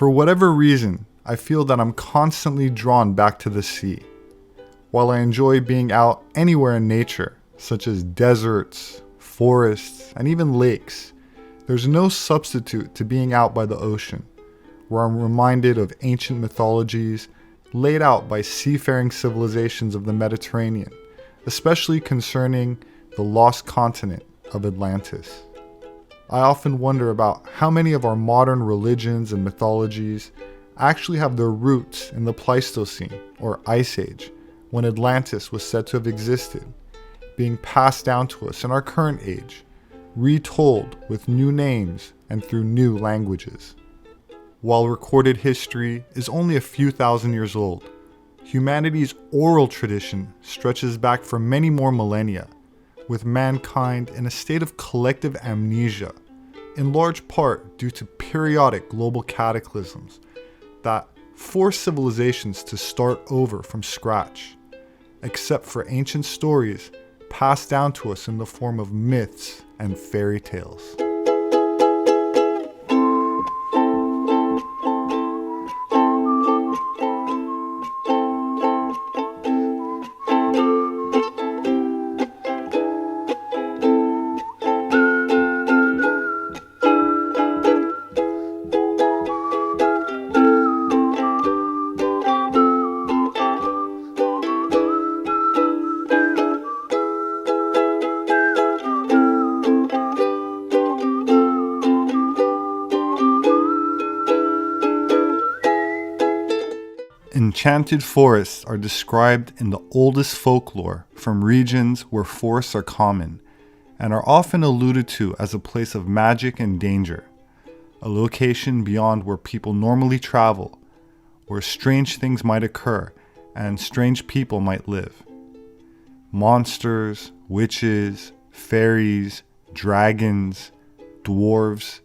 For whatever reason, I feel that I'm constantly drawn back to the sea. While I enjoy being out anywhere in nature, such as deserts, forests, and even lakes, there's no substitute to being out by the ocean, where I'm reminded of ancient mythologies laid out by seafaring civilizations of the Mediterranean, especially concerning the lost continent of Atlantis. I often wonder about how many of our modern religions and mythologies actually have their roots in the Pleistocene, or Ice Age, when Atlantis was said to have existed, being passed down to us in our current age, retold with new names and through new languages. While recorded history is only a few thousand years old, humanity's oral tradition stretches back for many more millennia, with mankind in a state of collective amnesia, in large part due to periodic global cataclysms that force civilizations to start over from scratch, except for ancient stories passed down to us in the form of myths and fairy tales. Enchanted forests are described in the oldest folklore from regions where forests are common and are often alluded to as a place of magic and danger, a location beyond where people normally travel, where strange things might occur and strange people might live. Monsters, witches, fairies, dragons, dwarves,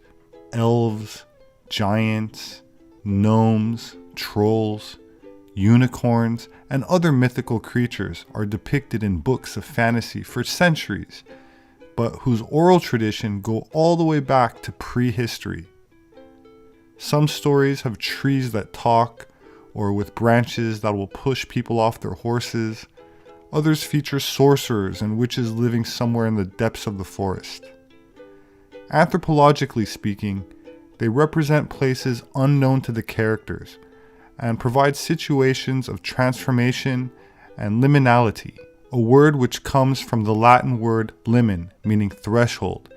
elves, giants, gnomes, trolls, unicorns, and other mythical creatures are depicted in books of fantasy for centuries, but whose oral tradition go all the way back to prehistory. Some stories have trees that talk, or with branches that will push people off their horses. Others feature sorcerers and witches living somewhere in the depths of the forest. Anthropologically speaking, they represent places unknown to the characters, and provide situations of transformation and liminality, a word which comes from the Latin word limen, meaning threshold,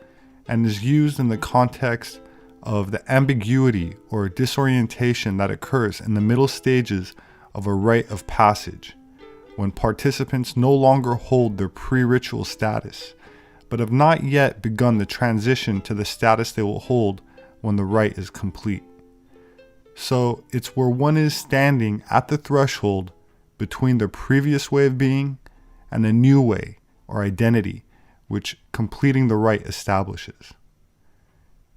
and is used in the context of the ambiguity or disorientation that occurs in the middle stages of a rite of passage, when participants no longer hold their pre-ritual status, but have not yet begun the transition to the status they will hold when the rite is complete. So it's where one is standing at the threshold between their previous way of being and a new way or identity, which completing the rite establishes.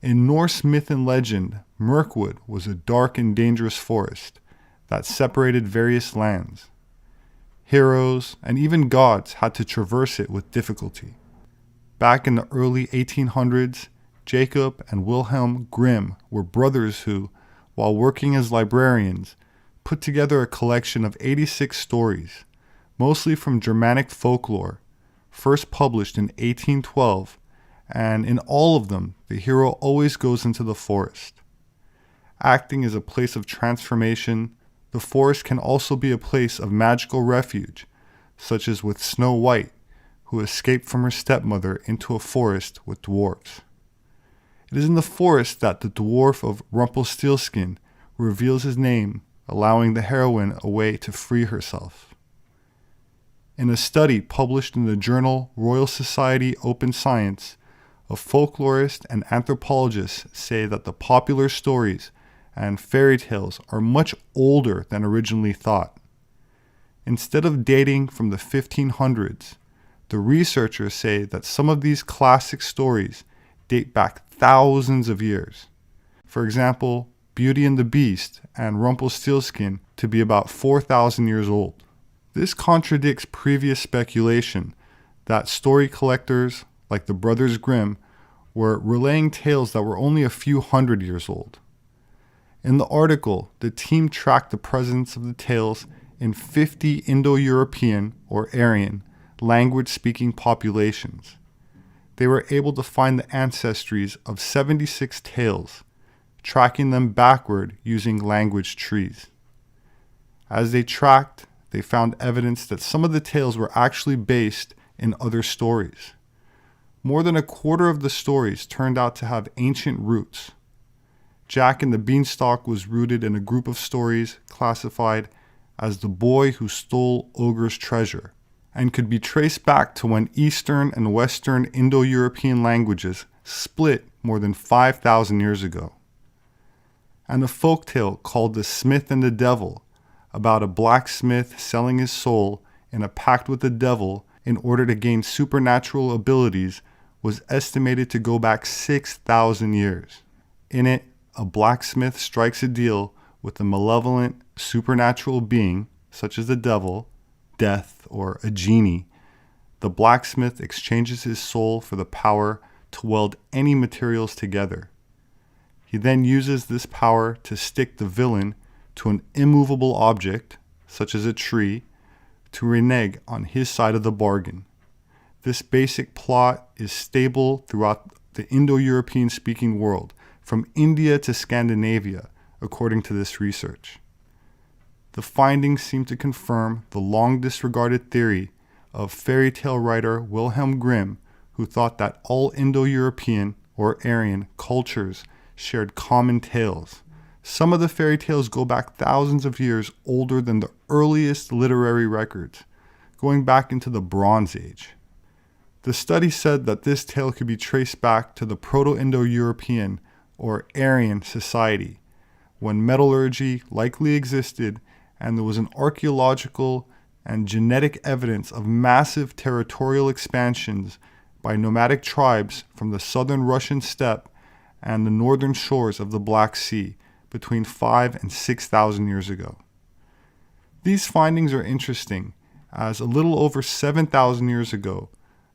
In Norse myth and legend, Mirkwood was a dark and dangerous forest that separated various lands. Heroes and even gods had to traverse it with difficulty. Back in the early 1800s, Jacob and Wilhelm Grimm were brothers who, while working as librarians, put together a collection of 86 stories, mostly from Germanic folklore, first published in 1812, and in all of them, the hero always goes into the forest. Acting as a place of transformation, the forest can also be a place of magical refuge, such as with Snow White, who escaped from her stepmother into a forest with dwarves. It is in the forest that the dwarf of Rumpelstiltskin reveals his name, allowing the heroine a way to free herself. In a study published in the journal Royal Society Open Science, a folklorist and anthropologists say that the popular stories and fairy tales are much older than originally thought. Instead of dating from the 1500s, the researchers say that some of these classic stories date back thousands of years. For example, Beauty and the Beast and Rumpelstiltskin to be about 4,000 years old. This contradicts previous speculation that story collectors, like the Brothers Grimm, were relaying tales that were only a few hundred years old. In the article, the team tracked the presence of the tales in 50 Indo-European or Aryan language-speaking populations. They were able to find the ancestries of 76 tales, tracking them backward using language trees. As they tracked, they found evidence that some of the tales were actually based in other stories. More than a quarter of the stories turned out to have ancient roots. Jack and the Beanstalk was rooted in a group of stories classified as the boy who stole Ogre's treasure, and could be traced back to when Eastern and Western Indo-European languages split more than 5,000 years ago. And a folktale called The Smith and the Devil, about a blacksmith selling his soul in a pact with the devil in order to gain supernatural abilities, was estimated to go back 6,000 years. In it, a blacksmith strikes a deal with a malevolent supernatural being, such as the devil, death, or a genie. The blacksmith exchanges his soul for the power to weld any materials together. He then uses this power to stick the villain to an immovable object, such as a tree, to renege on his side of the bargain. This basic plot is stable throughout the Indo-European speaking world, from India to Scandinavia, according to this research. The findings seem to confirm the long disregarded theory of fairy tale writer Wilhelm Grimm, who thought that all Indo-European or Aryan cultures shared common tales. Some of the fairy tales go back thousands of years older than the earliest literary records, going back into the Bronze Age. The study said that this tale could be traced back to the Proto-Indo-European or Aryan society, when metallurgy likely existed and there was an archaeological and genetic evidence of massive territorial expansions by nomadic tribes from the southern Russian steppe and the northern shores of the Black Sea between 5,000 and 6,000 years ago. These findings are interesting, as a little over 7,000 years ago,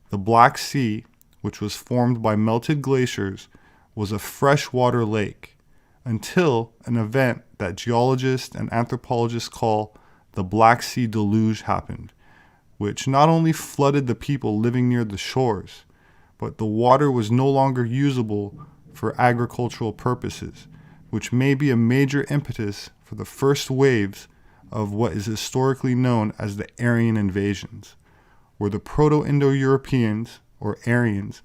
the Black Sea, which was formed by melted glaciers, was a freshwater lake, until an event that geologists and anthropologists call the Black Sea Deluge happened, which not only flooded the people living near the shores, but the water was no longer usable for agricultural purposes, which may be a major impetus for the first waves of what is historically known as the Aryan invasions, where the Proto-Indo-Europeans, or Aryans,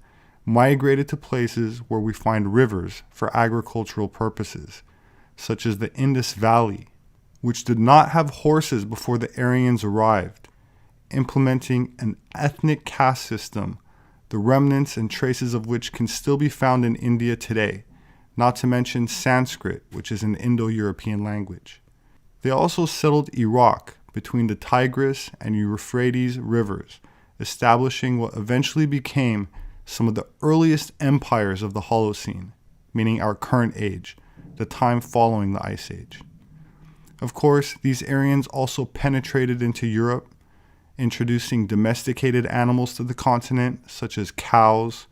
migrated to places where we find rivers for agricultural purposes, such as the Indus Valley, which did not have horses before the Aryans arrived, implementing an ethnic caste system, the remnants and traces of which can still be found in India today, not to mention Sanskrit, which is an Indo-European language. They also settled Iraq between the Tigris and Euphrates rivers, establishing what eventually became some of the earliest empires of the Holocene, meaning our current age, the time following the Ice Age. Of course, these Aryans also penetrated into Europe, introducing domesticated animals to the continent, such as cows,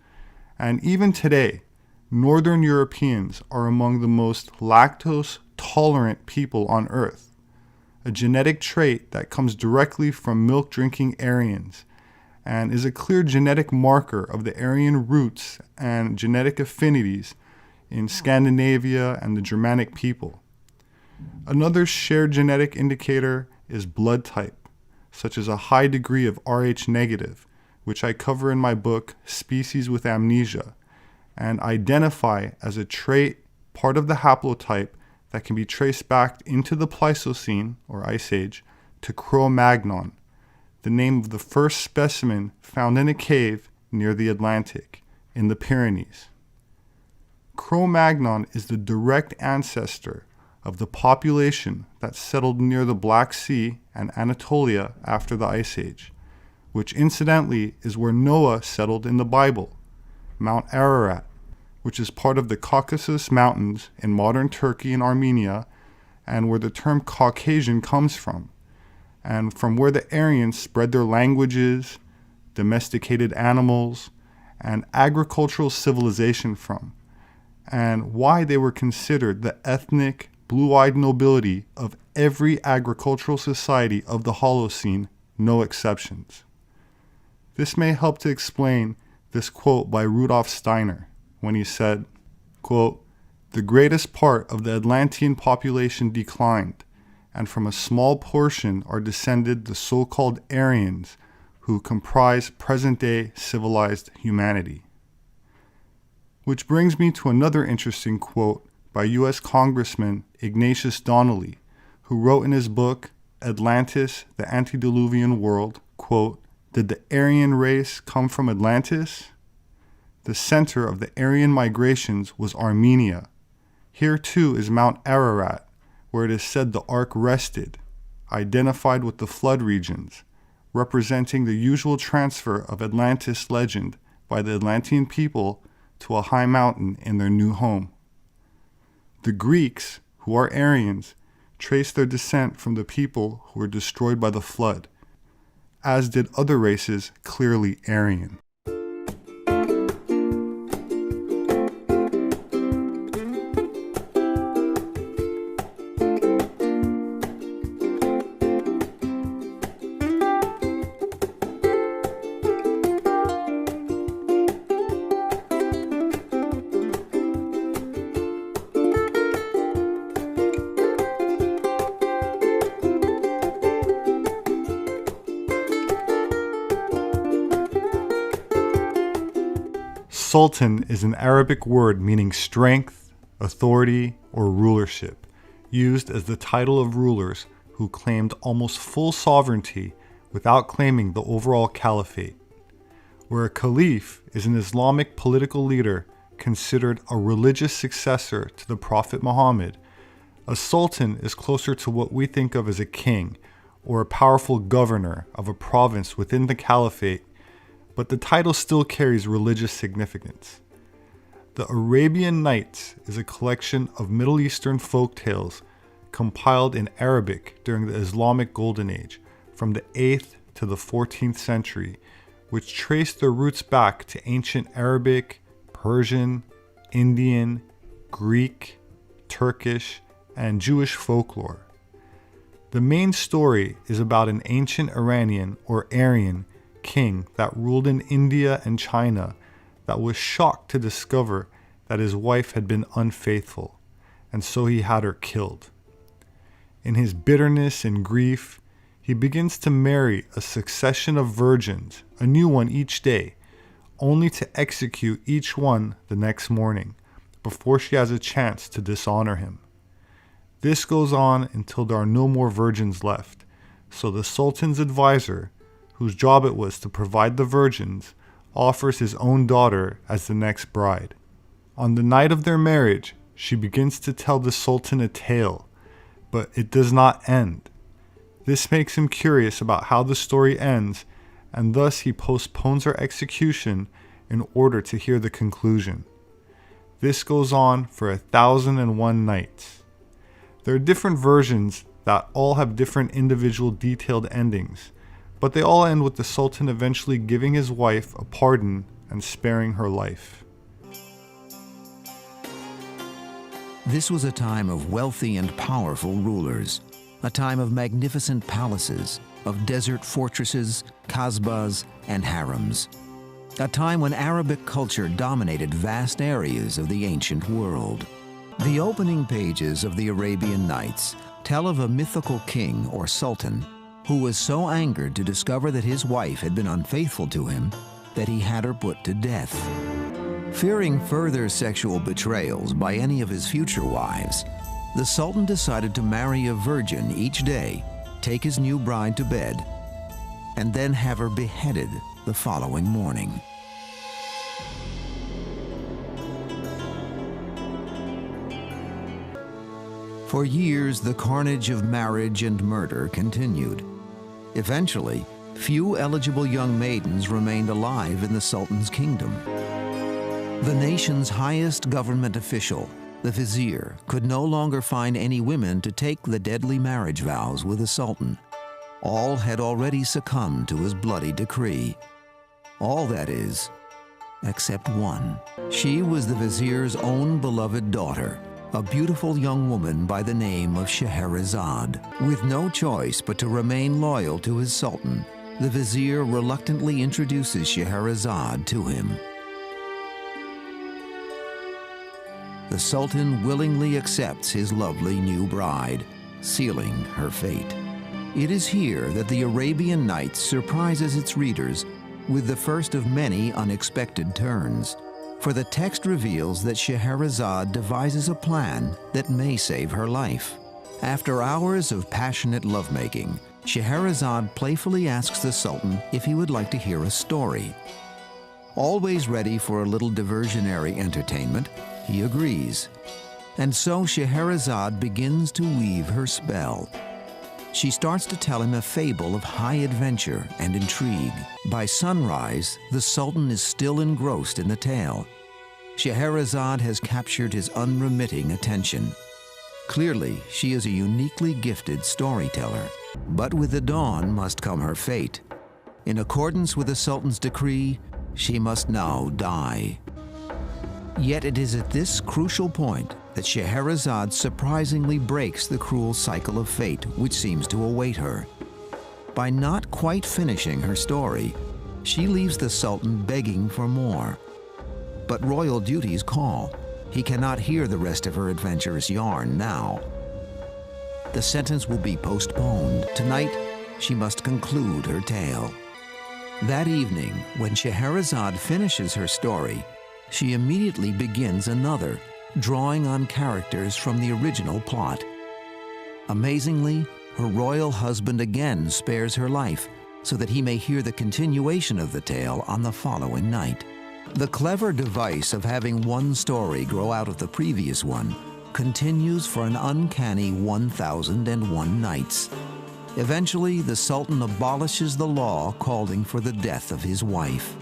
and even today, Northern Europeans are among the most lactose-tolerant people on Earth, a genetic trait that comes directly from milk-drinking Aryans, and is a clear genetic marker of the Aryan roots and genetic affinities in Scandinavia and the Germanic people. Another shared genetic indicator is blood type, such as a high degree of Rh negative, which I cover in my book Species with Amnesia, and identify as a trait, part of the haplotype that can be traced back into the Pleistocene, or Ice Age, to Cro-Magnon, the name of the first specimen found in a cave near the Atlantic, in the Pyrenees. Cro-Magnon is the direct ancestor of the population that settled near the Black Sea and Anatolia after the Ice Age, which incidentally is where Noah settled in the Bible, Mount Ararat, which is part of the Caucasus Mountains in modern Turkey and Armenia, and where the term Caucasian comes from, and from where the Aryans spread their languages, domesticated animals, and agricultural civilization from, and why they were considered the ethnic blue-eyed nobility of every agricultural society of the Holocene, no exceptions. This may help to explain this quote by Rudolf Steiner when he said, quote, "The greatest part of the Atlantean population declined, and from a small portion are descended the so-called Aryans, who comprise present-day civilized humanity." Which brings me to another interesting quote by U.S. Congressman Ignatius Donnelly, who wrote in his book, Atlantis, the Antediluvian World, quote, "Did the Aryan race come from Atlantis? The center of the Aryan migrations was Armenia. Here too is Mount Ararat, where it is said the ark rested, identified with the flood regions, representing the usual transfer of Atlantis legend by the Atlantean people to a high mountain in their new home. The Greeks, who are Aryans, trace their descent from the people who were destroyed by the flood, as did other races clearly Aryan." Sultan is an Arabic word meaning strength, authority, or rulership, used as the title of rulers who claimed almost full sovereignty without claiming the overall caliphate. Where a caliph is an Islamic political leader considered a religious successor to the Prophet Muhammad, a sultan is closer to what we think of as a king or a powerful governor of a province within the caliphate, but the title still carries religious significance. The Arabian Nights is a collection of Middle Eastern folk tales compiled in Arabic during the Islamic Golden Age, from the 8th to the 14th century, which trace their roots back to ancient Arabic, Persian, Indian, Greek, Turkish, and Jewish folklore. The main story is about an ancient Iranian or Aryan king that ruled in India and China that was shocked to discover that his wife had been unfaithful, and so he had her killed. In his bitterness and grief, he begins to marry a succession of virgins, a new one each day, only to execute each one the next morning, before she has a chance to dishonor him. This goes on until there are no more virgins left, so the Sultan's advisor, whose job it was to provide the virgins, offers his own daughter as the next bride. On the night of their marriage, she begins to tell the Sultan a tale, but it does not end. This makes him curious about how the story ends, and thus he postpones her execution in order to hear the conclusion. This goes on for 1,001 nights. There are different versions that all have different individual detailed endings, but they all end with the Sultan eventually giving his wife a pardon and sparing her life. This was a time of wealthy and powerful rulers, a time of magnificent palaces, of desert fortresses, kasbahs, and harems, a time when Arabic culture dominated vast areas of the ancient world. The opening pages of the Arabian Nights tell of a mythical king or sultan who was so angered to discover that his wife had been unfaithful to him that he had her put to death. Fearing further sexual betrayals by any of his future wives, the Sultan decided to marry a virgin each day, take his new bride to bed, and then have her beheaded the following morning. For years, the carnage of marriage and murder continued. Eventually, few eligible young maidens remained alive in the Sultan's kingdom. The nation's highest government official, the vizier, could no longer find any women to take the deadly marriage vows with the Sultan. All had already succumbed to his bloody decree. All, that is, except one. She was the vizier's own beloved daughter, a beautiful young woman by the name of Scheherazade. With no choice but to remain loyal to his sultan, the vizier reluctantly introduces Scheherazade to him. The sultan willingly accepts his lovely new bride, sealing her fate. It is here that the Arabian Nights surprises its readers with the first of many unexpected turns. For the text reveals that Scheherazade devises a plan that may save her life. After hours of passionate lovemaking, Scheherazade playfully asks the Sultan if he would like to hear a story. Always ready for a little diversionary entertainment, he agrees. And so Scheherazade begins to weave her spell. She starts to tell him a fable of high adventure and intrigue. By sunrise, the Sultan is still engrossed in the tale. Scheherazade has captured his unremitting attention. Clearly, she is a uniquely gifted storyteller. But with the dawn must come her fate. In accordance with the Sultan's decree, she must now die. Yet it is at this crucial point that Scheherazade surprisingly breaks the cruel cycle of fate which seems to await her. By not quite finishing her story, she leaves the Sultan begging for more. But royal duties call. He cannot hear the rest of her adventurous yarn now. The sentence will be postponed. Tonight, she must conclude her tale. That evening, when Scheherazade finishes her story, she immediately begins another, drawing on characters from the original plot. Amazingly, her royal husband again spares her life so that he may hear the continuation of the tale on the following night. The clever device of having one story grow out of the previous one continues for an uncanny 1001 nights. Eventually, the Sultan abolishes the law calling for the death of his wife.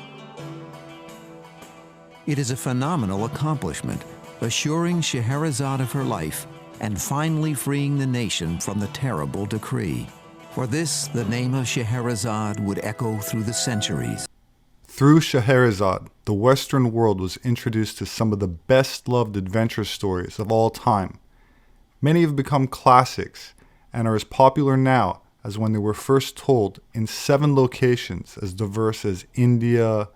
It is a phenomenal accomplishment, assuring Scheherazade of her life and finally freeing the nation from the terrible decree. For this, the name of Scheherazade would echo through the centuries. Through Scheherazade, the Western world was introduced to some of the best-loved adventure stories of all time. Many have become classics and are as popular now as when they were first told in 7 locations as diverse as India,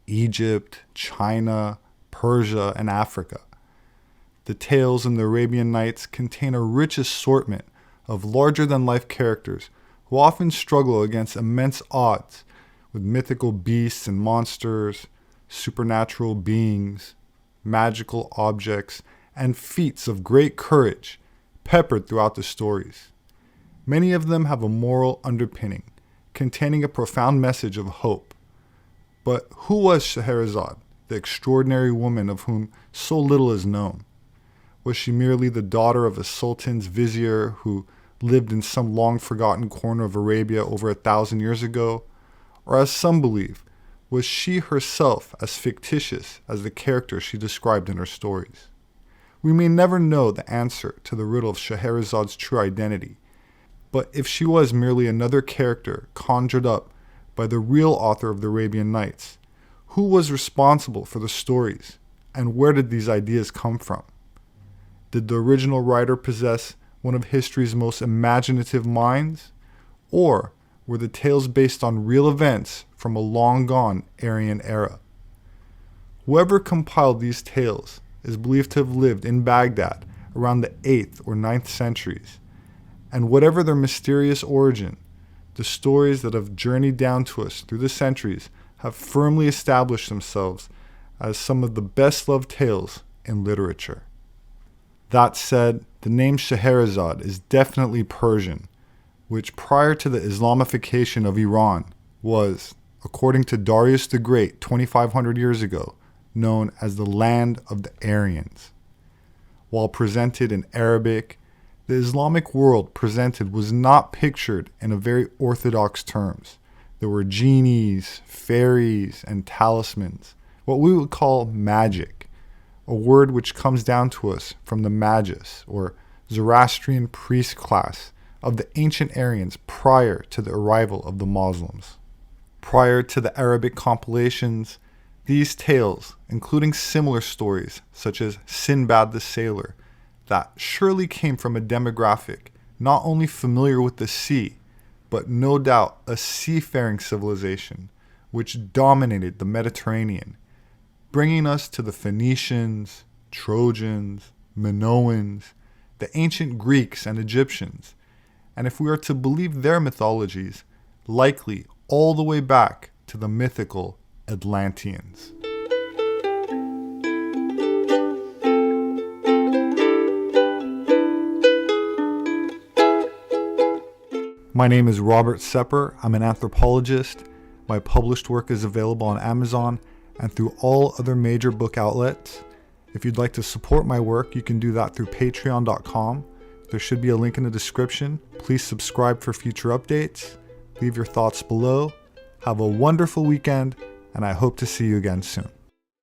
Egypt, China, Persia, and Africa. The tales in the Arabian Nights contain a rich assortment of larger-than-life characters who often struggle against immense odds with mythical beasts and monsters, supernatural beings, magical objects, and feats of great courage peppered throughout the stories. Many of them have a moral underpinning, containing a profound message of hope. But who was Scheherazade, the extraordinary woman of whom so little is known? Was she merely the daughter of a sultan's vizier who lived in some long-forgotten corner of Arabia over 1,000 years ago? Or as some believe, was she herself as fictitious as the characters she described in her stories? We may never know the answer to the riddle of Scheherazade's true identity, but if she was merely another character conjured up by the real author of the Arabian Nights, who was responsible for the stories, and where did these ideas come from? Did the original writer possess one of history's most imaginative minds? Or were the tales based on real events from a long-gone Aryan era? Whoever compiled these tales is believed to have lived in Baghdad around the 8th or 9th centuries, and whatever their mysterious origin, the stories that have journeyed down to us through the centuries have firmly established themselves as some of the best-loved tales in literature. That said, the name Scheherazade is definitely Persian, which prior to the Islamification of Iran was, according to Darius the Great 2,500 years ago, known as the land of the Aryans. While presented in Arabic, the Islamic world presented was not pictured in a very orthodox terms. There were genies, fairies, and talismans, what we would call magic, a word which comes down to us from the Magus, or Zoroastrian priest class, of the ancient Aryans prior to the arrival of the Muslims. Prior to the Arabic compilations, these tales, including similar stories such as Sinbad the Sailor, that surely came from a demographic not only familiar with the sea, but no doubt a seafaring civilization which dominated the Mediterranean, bringing us to the Phoenicians, Trojans, Minoans, the ancient Greeks and Egyptians, and if we are to believe their mythologies, likely all the way back to the mythical Atlanteans. My name is Robert Sepehr. I'm an anthropologist. My published work is available on Amazon and through all other major book outlets. If you'd like to support my work, you can do that through patreon.com. There should be a link in the description. Please subscribe for future updates. Leave your thoughts below. Have a wonderful weekend, and I hope to see you again soon.